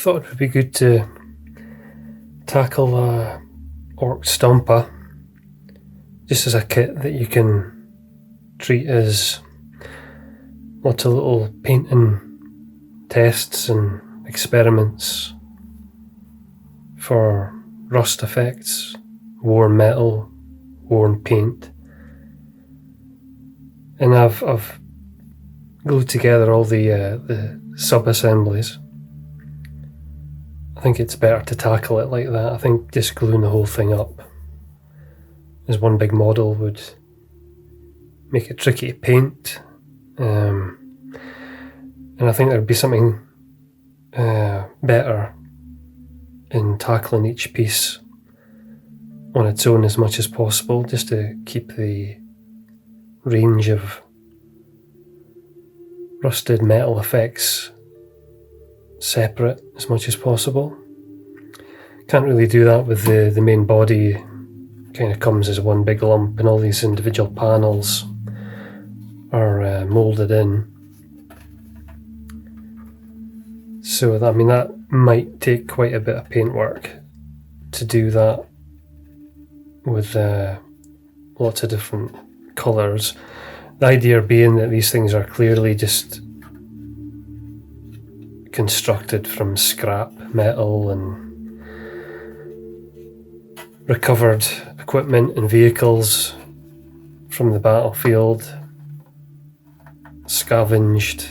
thought it would be good to tackle Ork Stompa just as a kit that you can treat as lots of little painting tests and experiments for rust effects, worn metal, worn paint. And I've glued together all the sub-assemblies. I think it's better to tackle it like that. I think just gluing the whole thing up as one big model would make it tricky to paint. And I think there'd be something better in tackling each piece on its own as much as possible, just to keep the range of rusted metal effects separate as much as possible. Can't really do that with the main body. Kind of comes as one big lump, and all these individual panels are moulded in. So I mean, that might take quite a bit of paintwork to do that with lots of different colours. The idea being that these things are clearly just constructed from scrap metal and recovered equipment and vehicles from the battlefield, scavenged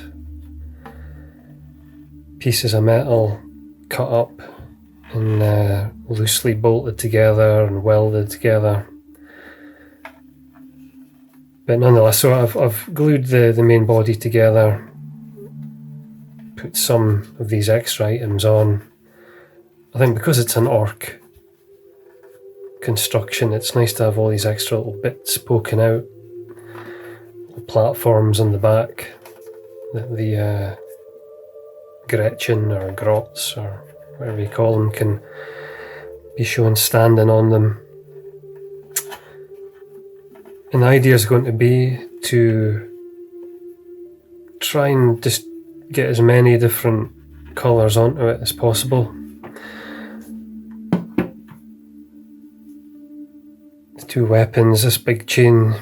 pieces of metal cut up and loosely bolted together and welded together. But nonetheless, so I've glued the main body together, put some of these extra items on. I think because it's an orc construction, it's nice to have all these extra little bits poking out, little platforms on the back that the Gretchen or Grots or whatever you call them can be shown standing on them. And the idea is going to be to try and just get as many different colours onto it as possible. The two weapons, this big chainsaw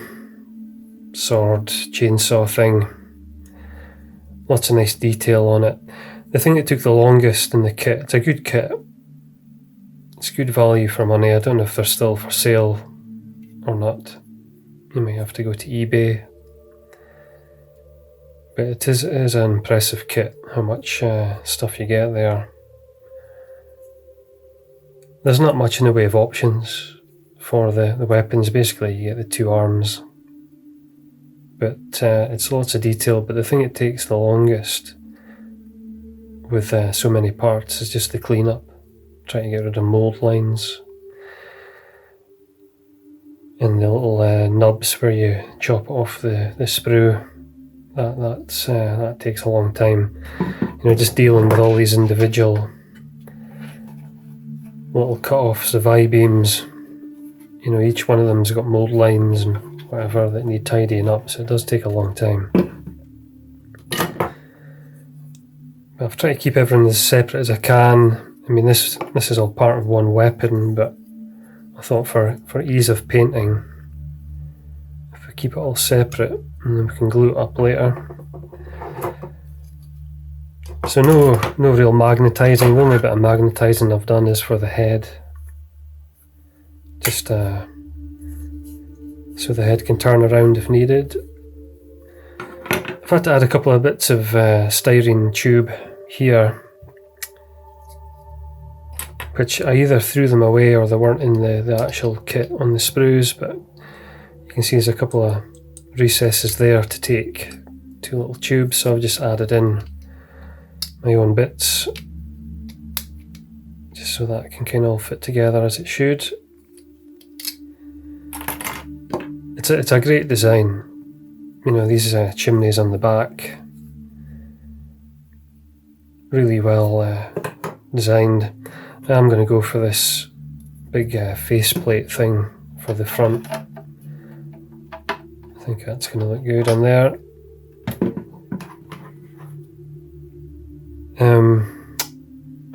thing, lots of nice detail on it. The thing that took the longest in the kit, it's a good kit, it's good value for money. I don't know if they're still for sale or not. You may have to go to eBay. But it is an impressive kit, how much stuff you get there. There's not much in the way of options for the weapons. Basically you get the two arms, but it's lots of detail. But the thing that takes the longest with so many parts is just the cleanup, trying to get rid of mould lines and the little nubs where you chop off the sprue. That takes a long time. You know, just dealing with all these individual little cut-offs of I-beams. You know, each one of them's got mould lines and whatever that need tidying up, so it does take a long time. I've tried to keep everything as separate as I can. I mean, this is all part of one weapon, but I thought for ease of painting, if I keep it all separate, and then we can glue it up later. So no real magnetising. The only bit of magnetising I've done is for the head, just so the head can turn around if needed. I've had to add a couple of bits of styrene tube here, which I either threw them away or they weren't in the actual kit on the sprues, but you can see there's a couple of recesses there to take two little tubes, so I've just added in my own bits just so that it can kind of all fit together as it should. It's a great design. You know, these chimneys on the back, really well designed. I'm going to go for this big faceplate thing for the front. I think that's going to look good on there.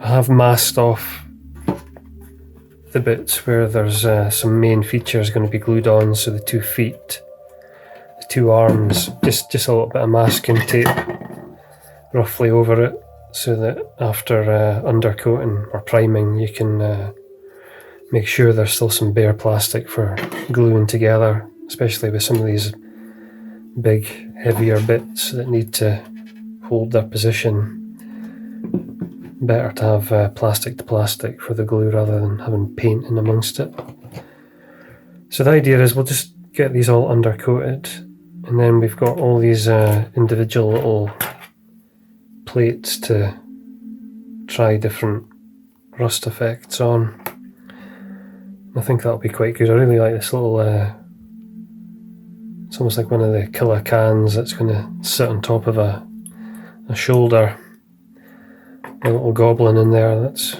I have masked off the bits where there's some main features going to be glued on, so the 2 feet, the 2 arms, just a little bit of masking tape roughly over it, so that after undercoating or priming you can make sure there's still some bare plastic for gluing together, especially with some of these big heavier bits that need to hold their position. Better to have plastic to plastic for the glue rather than having paint in amongst it. So the idea is we'll just get these all undercoated, and then we've got all these individual little plates to try different rust effects on. I think that'll be quite good. I really like this little it's almost like one of the killer cans that's going to sit on top of a shoulder. A little goblin in there, that's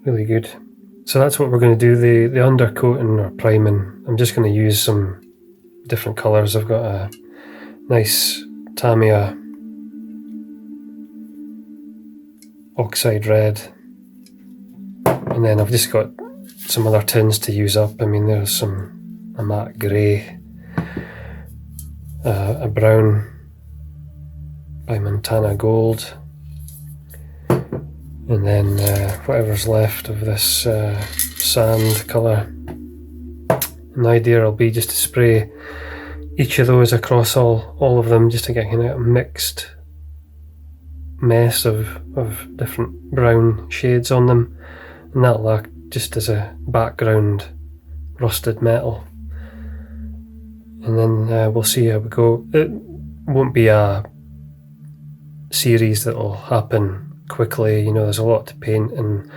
really good. So that's what we're going to do, the undercoating or priming. I'm just going to use some different colours. I've got a nice Tamiya oxide red, and then I've just got some other tins to use up. I mean, there's a matte grey, a brown by Montana Gold, and then whatever's left of this sand colour. And the idea will be just to spray each of those across all of them, just to get kind of a mixed mess of different brown shades on them, and that'll act just as a background rusted metal. And then we'll see how we go. It won't be a series that'll happen quickly, you know, there's a lot to paint, and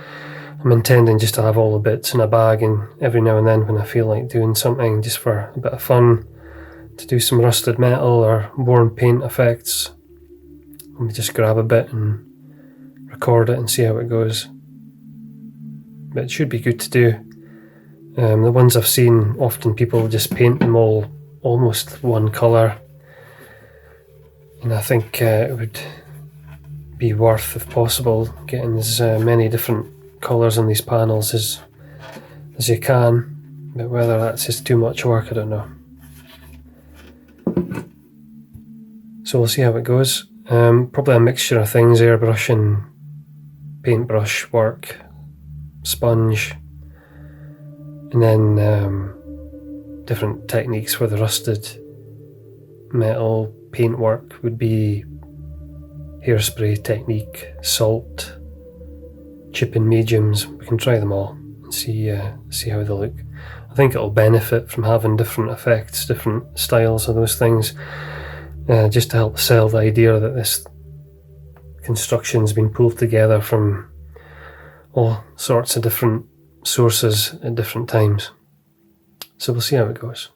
I'm intending just to have all the bits in a bag, and every now and then when I feel like doing something just for a bit of fun, to do some rusted metal or worn paint effects, I'll just grab a bit and record it and see how it goes. But it should be good to do. The ones I've seen, often people just paint them all almost one colour, and I think it would be worth, if possible, getting as many different colours on these panels as you can, but whether that's just too much work, I don't know. So we'll see how it goes. Probably a mixture of things: airbrush and paintbrush work, sponge, and then different techniques for the rusted metal paintwork would be hairspray technique, salt, chipping mediums. We can try them all and see how they look. I think it'll benefit from having different effects, different styles of those things, just to help sell the idea that this construction's been pulled together from all sorts of different sources at different times. So we'll see how it goes.